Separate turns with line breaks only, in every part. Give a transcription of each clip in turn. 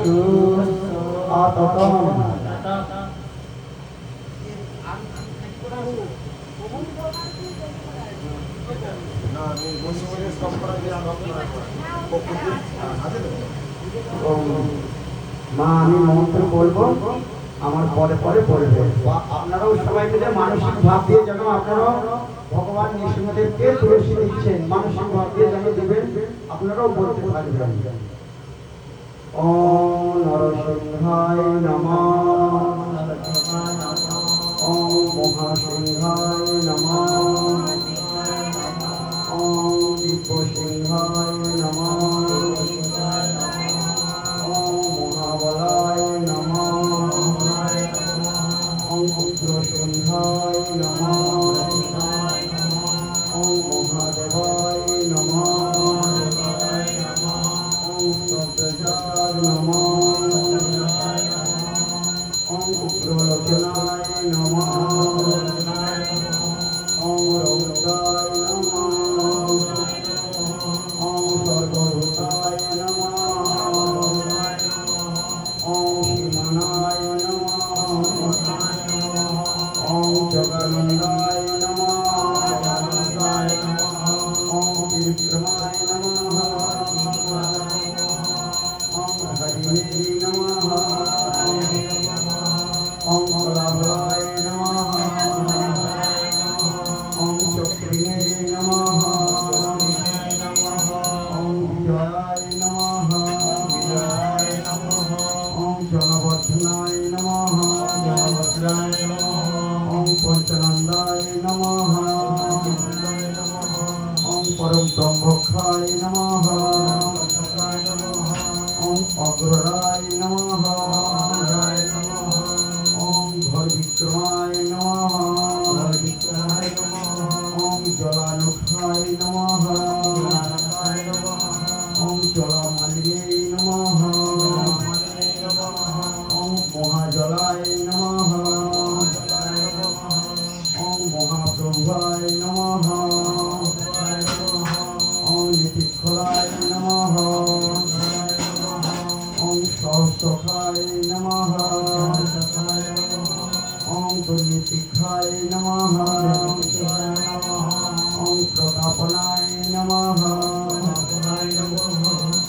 ততস্তু আততম। মা আমি মন্ত্র বলবো, আমার পরে পরে বলবে। আপনারাও সবাই মিলে মানসিক ভাব দিয়ে যেন আপনারাও ভগবান নৃসিংহদেবকে তুলসী দিচ্ছেন, মানসিক ভাব দিয়ে যেন দিবেন, আপনারাও বলতে থাকবেন। ওম নরসিংহায় নমঃ, ওম মহাসিংহায় নমঃ, ওম দিব্যসিংহায় নমঃ, ওম মহাবলায় নমঃ, ওম উগ্রসিংহায় নমঃ, ওম মহাদেবায় নমঃ, ওম সপ্তজায় নমঃ, ওম উগ্রলোচনায় নমঃ, ওম রৌদ্রায় নমঃ, ওম সর্বভূতায় নমঃ, ওম সীমানায় নমঃ, ওম জগন্নায় নমঃ, ওম বিক্রমায় নমঃ, ওম হরিণে নমঃ, ওম কলাভরায় নমঃ, ওম চক্রিণে নমঃ, ওম বিজয়ায় নমঃ, ওম জনবর্ধনায় নমঃ, ওম পঞ্চনন্দায় নমঃ, ওম পরম ব্রহ্মক্ষায় নমঃ, ওম অগ্ররায় নমঃ, ওম ঘর বিক্রমায় নমঃ, ওম জলানুখায় নমঃ, ওম জলমালিনে নমঃ, ওম মহাজলায় নমঃ, ওম মহাপ্রভায় নমঃ, ওম নীতিক্ষরায় নমঃ, ওম সহস্রখায় নমঃ, ওম দুর্নীতিক্ষায় নমঃ, ওম প্রতাপনায় নমঃ,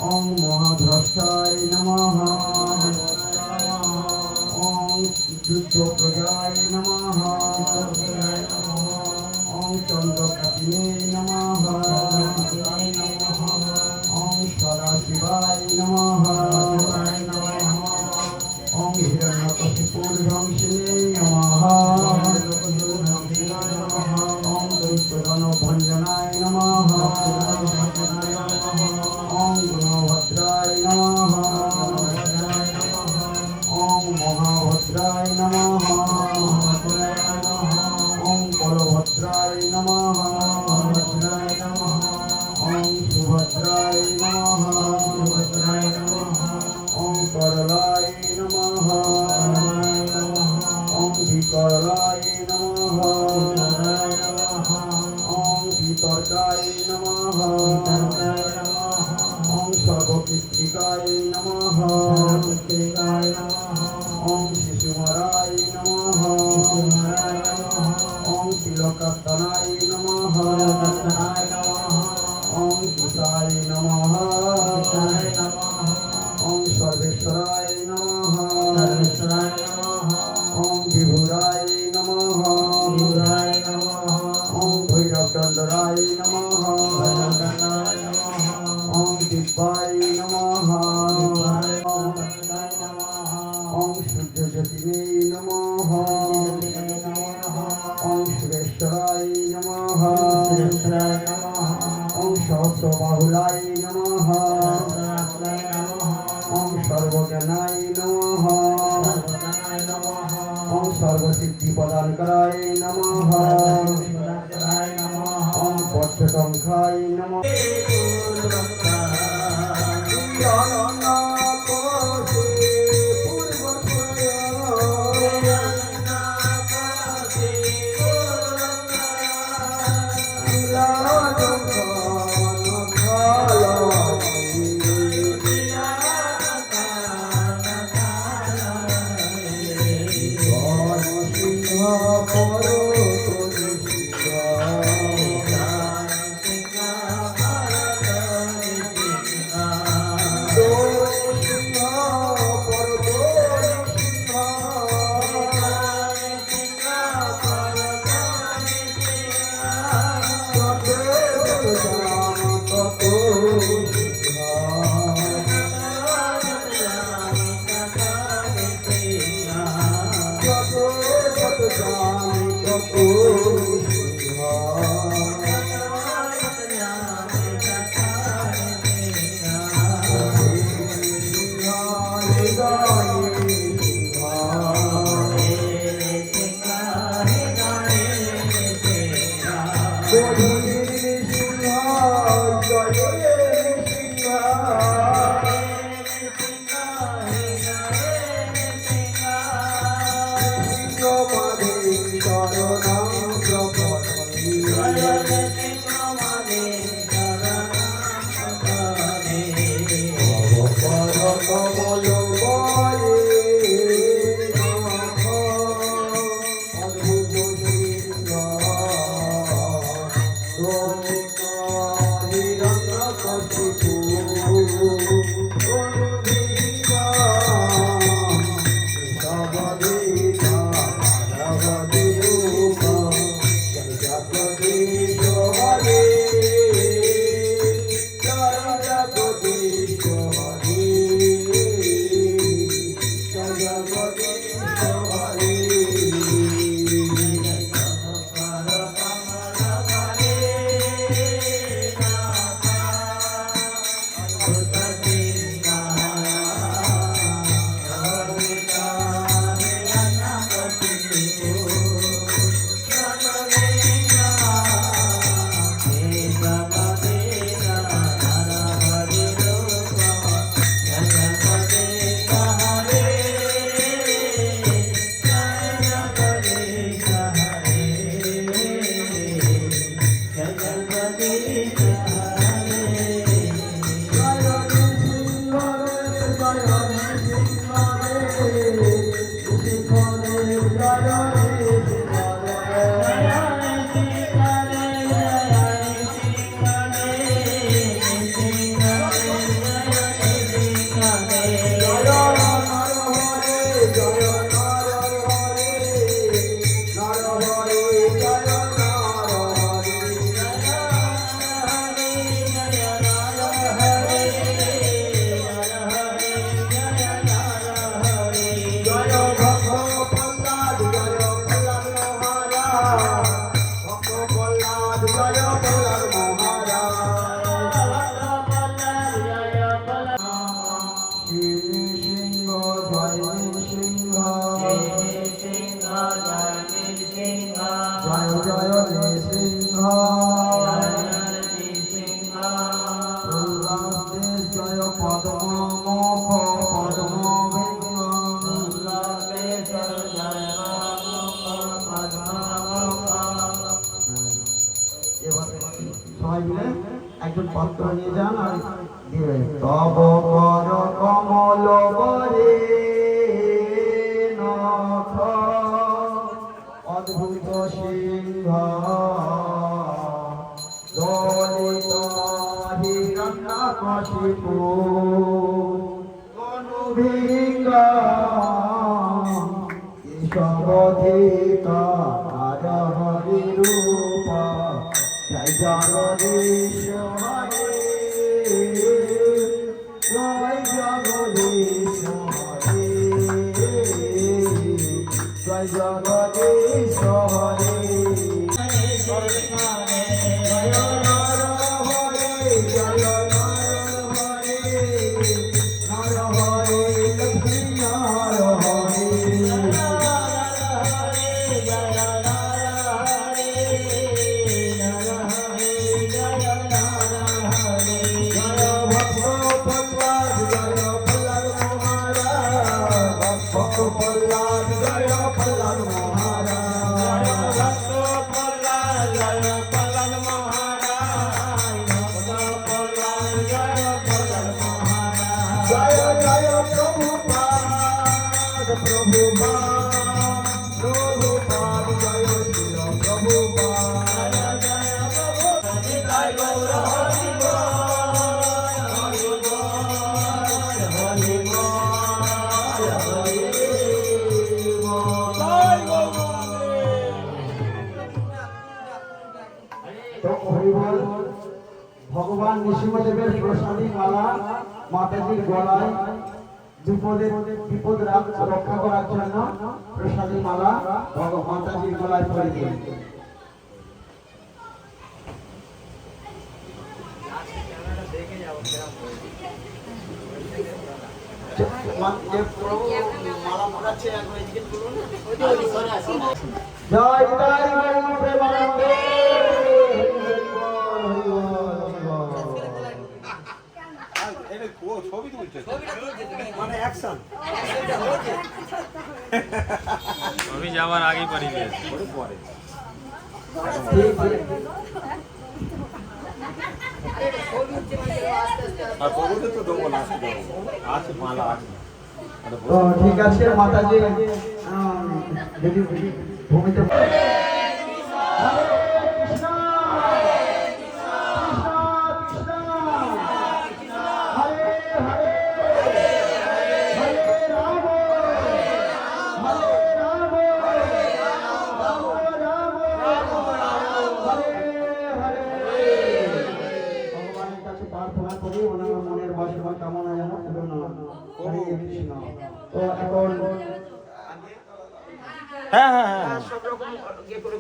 ওম মহাভ্রষ্টায় নমঃ, ওম যুদ্ধপ্রজায় নমঃ, ওম চন্দ্রকাপিনে নমঃ, ওম সদাশিবায় নমঃ, ওম হিরণ্যকশিপুর ধ্বংসিনে নমঃ, ওম দৈত্যদানভঞ্জনায় নমঃ, ওম গুণভদ্রায় নমঃ, ওম মহাভদ্রায় নমঃ, ওম বলভদ্রায় নমঃ, ওম সুভদ্রায় নমঃ, ওম করলায় নমঃ, ওম বিকরলায় নমঃ, ওম বিতর্কায় নমঃ, ওম সর্বকৃত্তিকায় নমঃ, ওম শিশুমরায় নমঃ, ওম তিলকাত্তনায় নমঃ, ওম ঈশায় নমঃ, ওম সর্বেশ্বরায় নমঃ, ওম বিভুরায় নমঃ, ওম ভৈরবদণ্ডরায় নমঃ, ওম দিব্যায় নমঃ, ওম সূর্যজ্যোতিনে নমঃ, ওম সুরেশ্বরায় নমঃ, ওম সহস্রবাহুলায় নমঃ, ওম সর্বজ্ঞানায় নমঃ, ওম সর্বসিদ্ধিপ্রদানকারায় নমঃ, ওম পঞ্চকঙ্খায় নমঃ। সবাই মিলে একজন পাত্র নিয়ে যান আর দিবে তব কর কমল বরে নখ অদ্ভুত সিংহ দলিত হিরণ্যকশিপু অনুভিঙ্গ ঈশবধিকা হরি রূপ জয় জগদীশ হরে জয় জগদীশ হরে জয় জগদীশ হরে ভগবান নৃসিংহদেবের প্রসাদী মালা মাতাজির গলায় বিপদ রক্ষা করার জন্য প্রসাদী মালা মাতাজির গলায় পরে দিন। জয় প্রেমানন্দে।
আমি যাওয়ার আগেই পারি
ঠিক আছে মাতাজি ভূমিতে কামনা যেন পূরণ হয়। হরে কৃষ্ণ। তো এখন সব রকম ইয়ে করে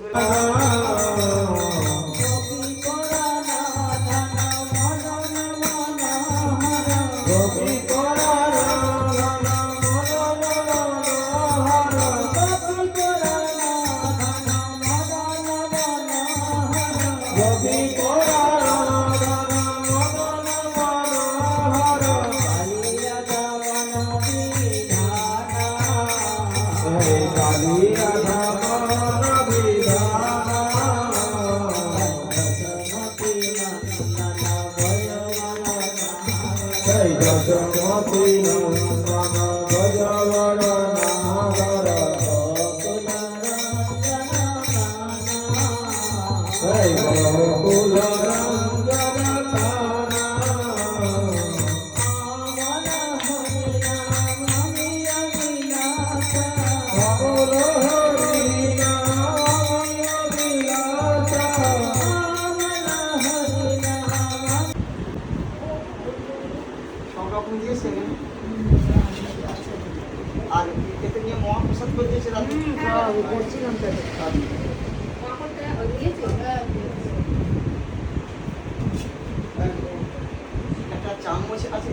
আর এতে নিয়ে মহাপ্রসাদ করে দিয়েছে করছিলাম একটা চামচ আছে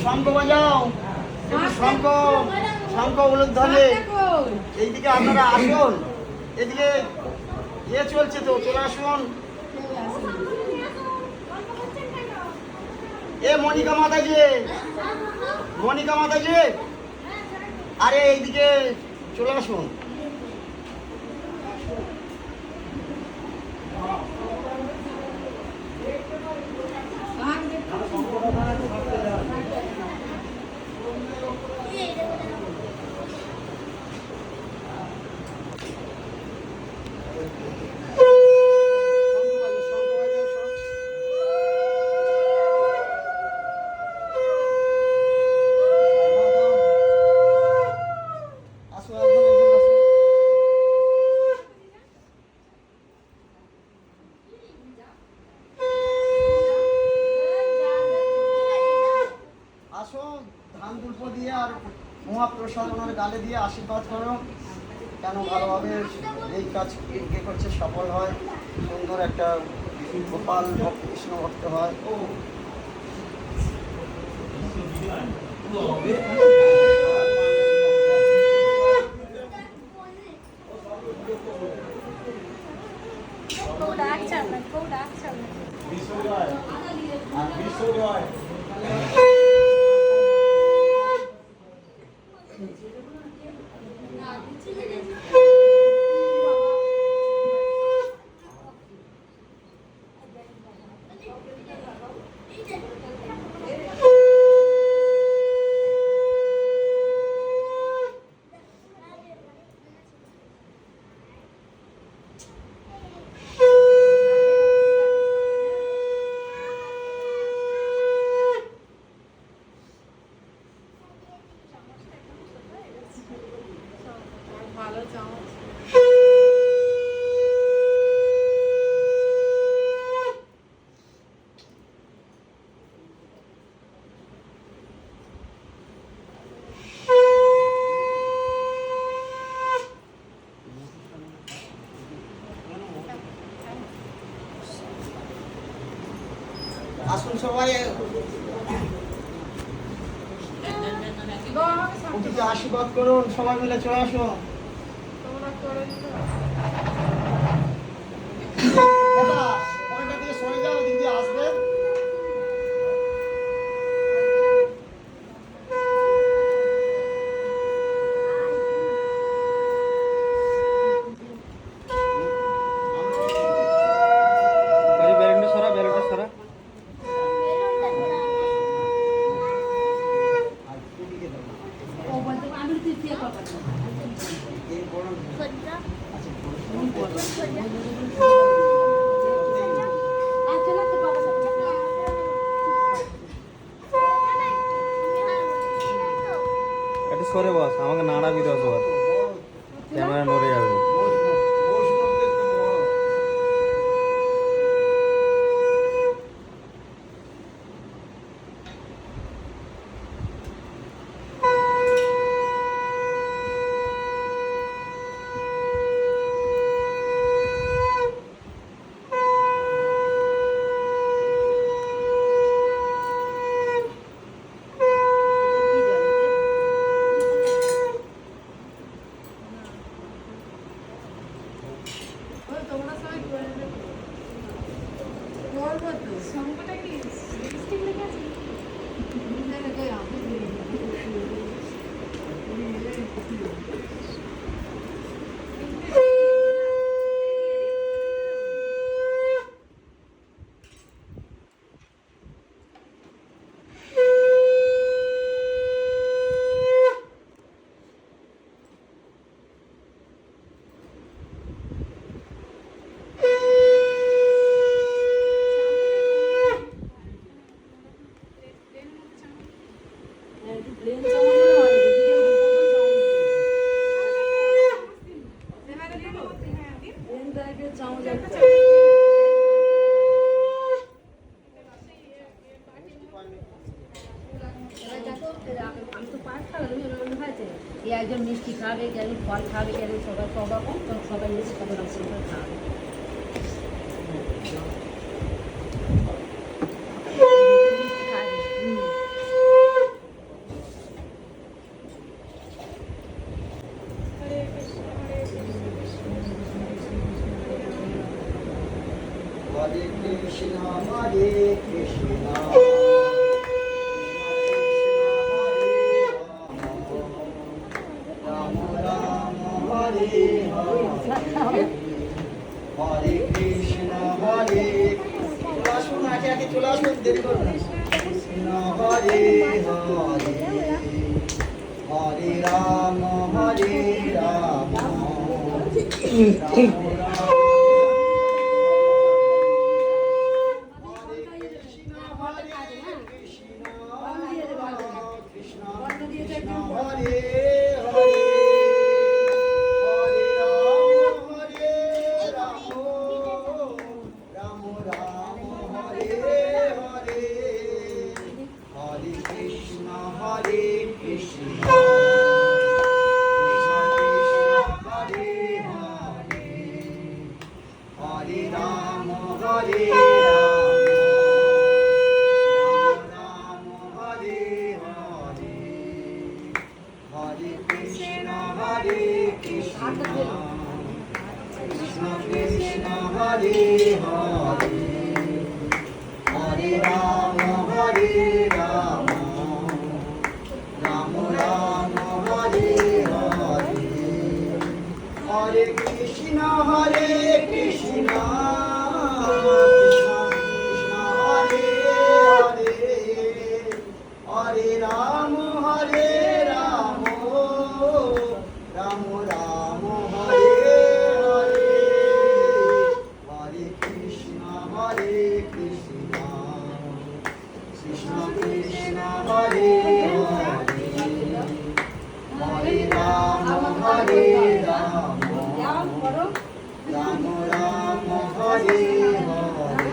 শঙ্খ বাজাও, শঙ্খ শঙ্খ উলুধ্বনি। এইদিকে আপনারা আসুন, এদিকে ইয়ে চলছে তো, চলে আসুন। এ মনিকা মাতাজি, মনিকা মাতাজি, আরে এইদিকে চলে আসুন। ধান দুল্প দিয়ে আর মহাপ্রসাদ ওনার গালে দিয়ে আশীর্বাদ করো, কেন ভালোভাবে এই কাজ করছে সফল হয়। সুন্দর একটা গোপাল ভক্ত, কৃষ্ণ ভক্ত হয়।
ভালো চামচ।
আসুন সবাই, ওটিকে আশীর্বাদ করুন, সবাই মিলে চলে আসুন।
তোমরা করে দিও।
পয়েন্টটা দিয়ে সরে যাও, দিদি আসবে।
বেলুনটা সরা, বেলুনটা সরা। একটু সরে বস, আমাকে নাড়াবি 10 বার, ক্যামেরা নড়ে যাবে।
তোমরা সবাই করে দেবে। করবো তো। সংখ্যাটা কি? লিপস্টিক লেখা আছে? না, না, কই আমি দিই।
একজন মিষ্টি খাবে, কেন ফল খাবে, কেন সবাই সব রকম, তো সবাই মিষ্টি খাবে, খাবে। মিষ্টি খাবে।
হরে কৃষ্ণ হরে কৃষ্ণ রাম রাম হরে হরে, হরে কৃষ্ণ হরে, চলে আসুন, একে একে চলে আসুন, দেরি করুন না। কৃষ্ণ হরে হরে, হরে রাম হরে রাম, রাম রাম Hare রাম হরে রাম রাম হরে হরে হরে কৃষ্ণ কৃষ্ণ কৃষ্ণ হরে হরে হরে রাম রাম রাম হরে হরে হরে কৃষ্ণ কৃষ্ণ কৃষ্ণ হরে হরে হরে রাম রাম রাম হরে হরে হরে কৃষ্ণ কৃষ্ণ কৃষ্ণ কৃষ্ণ হরে হরে হরে রাম রাম রাম হরে হরে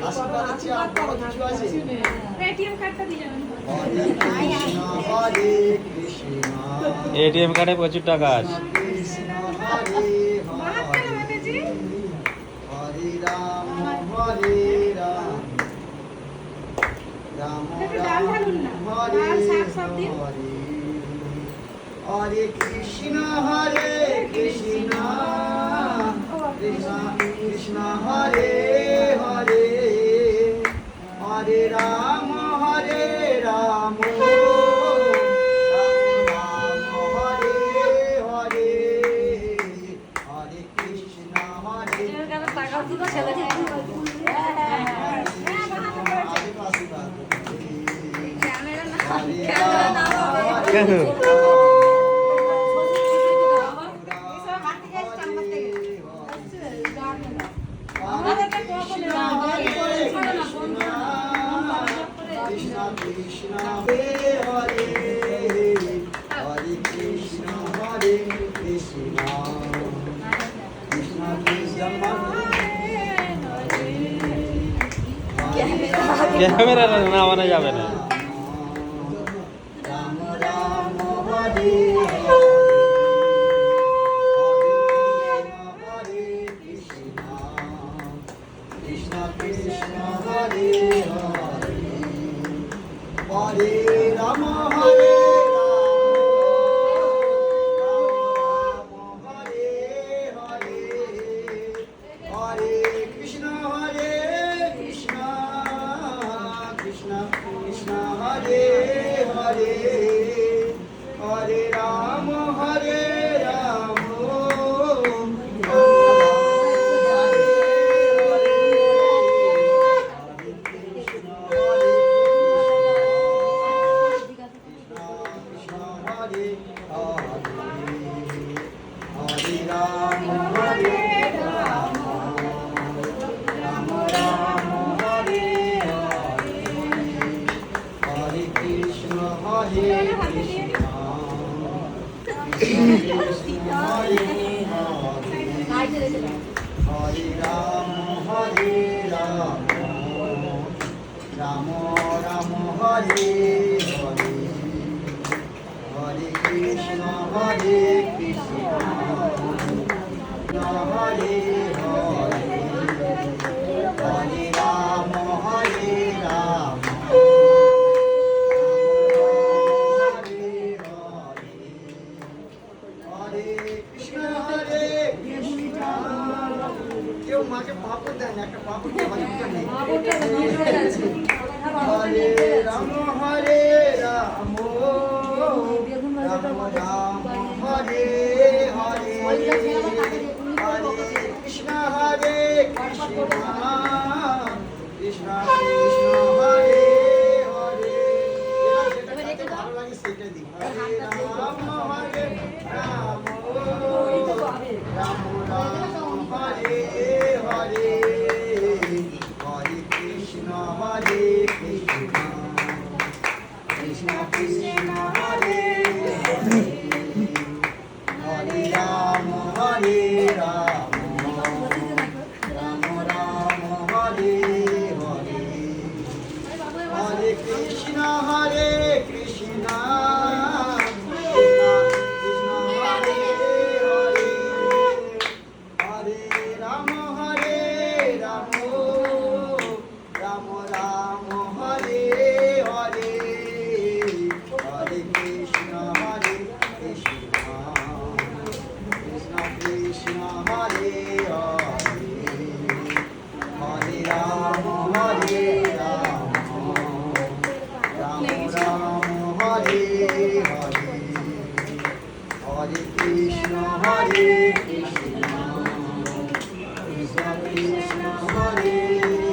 আশীর্বাদ আছে আর বড় কিছু আছে
এটিএম কার্ডটা দিয়ে যাবেন
হরে কৃষ্ণ
এটিএম কার্ডে প্রচুর টাকা আছে।
কৃষ্ণ হরে হরে হরে রাম রাম রাম হরে হরে হরে কৃষ্ণ কৃষ্ণ কৃষ্ণ হরে হরে হরে রাম রাম রাম হরে হরে হরে কৃষ্ণ
কেন?
কৃষ্ণ কৃষ্ণ হরে হরে হরে কৃষ্ণ কৃষ্ণ কৃষ্ণ কৃষ্ণ
ক্যামেরা নামানো যাবে না।
রাম রাম হরে হরে কৃষ্ণ কৃষ্ণ কৃষ্ণ হরে হরে হরে রাম হরে হরে হরে হরে কৃষ্ণ কৃষ্ণ কৃষ্ণ কৃষ্ণ হরে হরে হরে রাম রাম হরে রাম রাম রাম হরে হরে কৃষ্ণ কৃষ্ণ কৃষ্ণ হরে হরে হরে রাম রাম রাম হরে হরে হরে কৃষ্ণ কৃষ্ণ হরে হরে হরে রাম রাম হরে হরে হরে কৃষ্ণ কৃষ্ণ কেউ মাকে পাপড় দেন একটা পাপড় দিয়ে হজম নেই হরে রাম রাম রাম হরে হরে হরে কৃষ্ণ কৃষ্ণ কৃষ্ণ কৃষ্ণ হরে হরে যেটা খেতে ভালো লাগে সেটা দিই হরে রাম রাম রাম রাম হরে হরে হরে কৃষ্ণ কৃষ্ণ কৃষ্ণ কৃষ্ণ হরে হরে রাম রাম রাম রাম হরে হরে হরে কৃষ্ণ কৃষ্ণ হরে কৃষ্ণ হরে কৃষ্ণ কৃষ্ণ কৃষ্ণ হরে হরে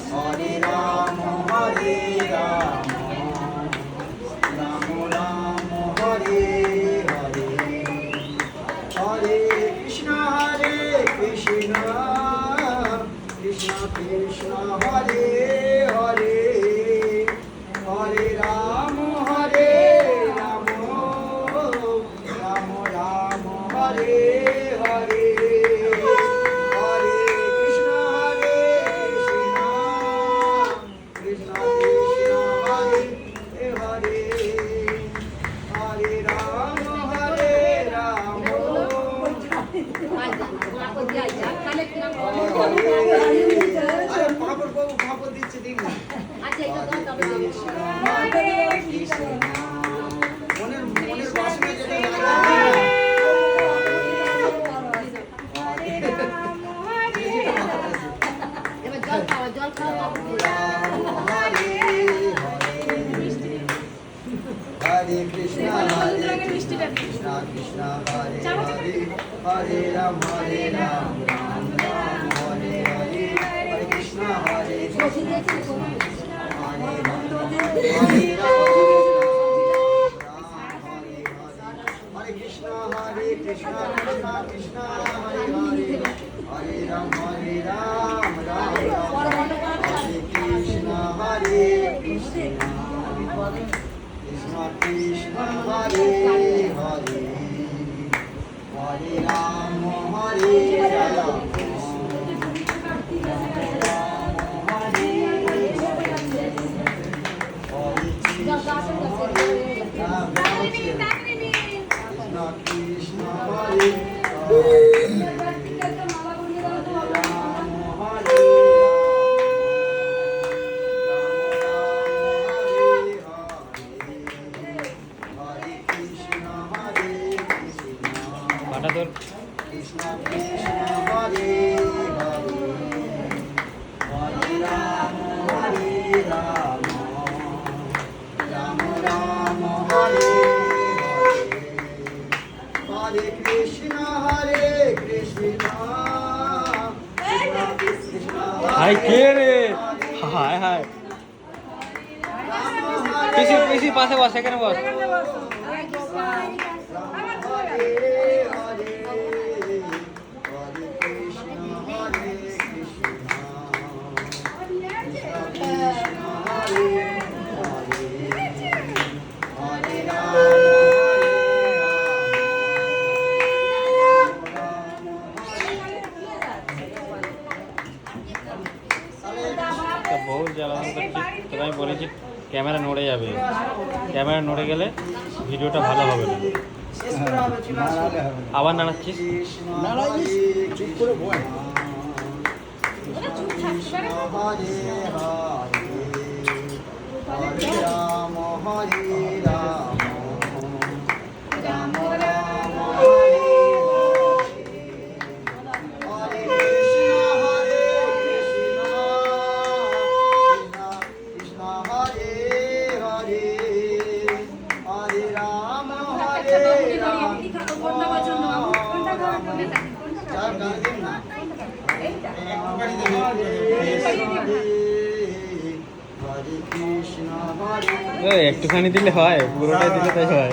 হরে রাম হরে রাম রাম রাম হরে হরে হরে কৃষ্ণ কৃষ্ণ কৃষ্ণ হরে হরে হরে রাম রাম রাম হরে হরে হরে কৃষ্ণ কৃষ্ণ কৃষ্ণ হরে হরে হরে রাম রাম আরে পাপড় বাবু পাপড় দিচ্ছে দেখি
আচ্ছা এটা তো তবে
মনের বাসনা যেটা
এবার জল খাওয়া
হরে কৃষ্ণ কৃষ্ণ কৃষ্ণ হরে হরে হরে রাম রাম রাম হরে হরে হরে কৃষ্ণ হরে কৃষ্ণ হরে হরে হরে কৃষ্ণ হরে কৃষ্ণ কৃষ্ণ কৃষ্ণ হরে হরে হরে রাম রাম হরে কৃষ্ণ হরে কৃষ্ণ কৃষ্ণ কৃষ্ণ হরে হরে হরে রাম রাম কৃষ্ণ হরে
পাটা তোর
কৃষ্ণ কৃষ্ণ হরে হরে হরে রাম রাম রাম রাম হরে হরে কৃষ্ণ কৃষ্ণ কৃষ্ণ
হাই কে রে হায় হায় পিসি পিসি পাশে বস এখানে বস বহু জ্বালানো করছি তোকে আমি বলেছি ক্যামেরা নড়ে যাবে ক্যামেরা নড়ে গেলে ভিডিওটা ভালো হবে না আবার নাড়াচ্ছিস
চুপ করে বল হরে হরে রাম রাম রাম রাম হরে হরে কৃষ্ণ কৃষ্ণ হরে হরে হরে রাম হরে কৃষ্ণ হরে
একটুখানি দিলে হয় পুরোটাই দিলে তাই হয়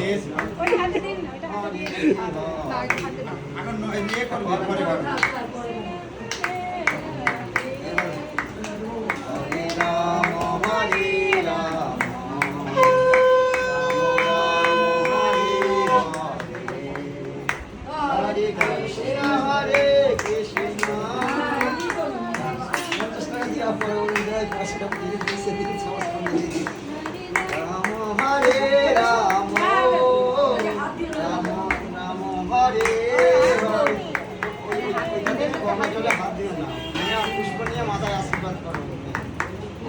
ওই হাতে দিন না ওটা হাতে দিন
হরে রাম হরে রাম হরে কৃষ্ণ রাম হরে রাম রাম রাম হরে চলে হাত দিও না পুষ্প নিয়ে মাথায় আশীর্বাদ করো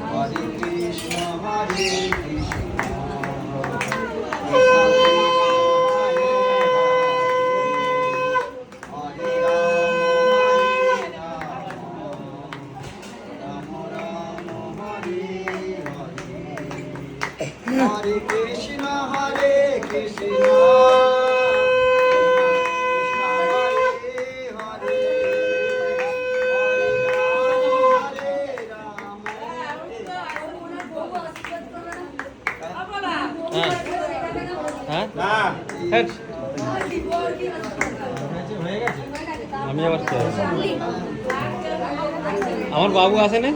হরে কৃষ্ণ হরে কৃষ্ণ হরে কৃষ্ণ
হ্যাঁ হ্যাঁ আমি আবার কে? আমার বাবু আসেনি।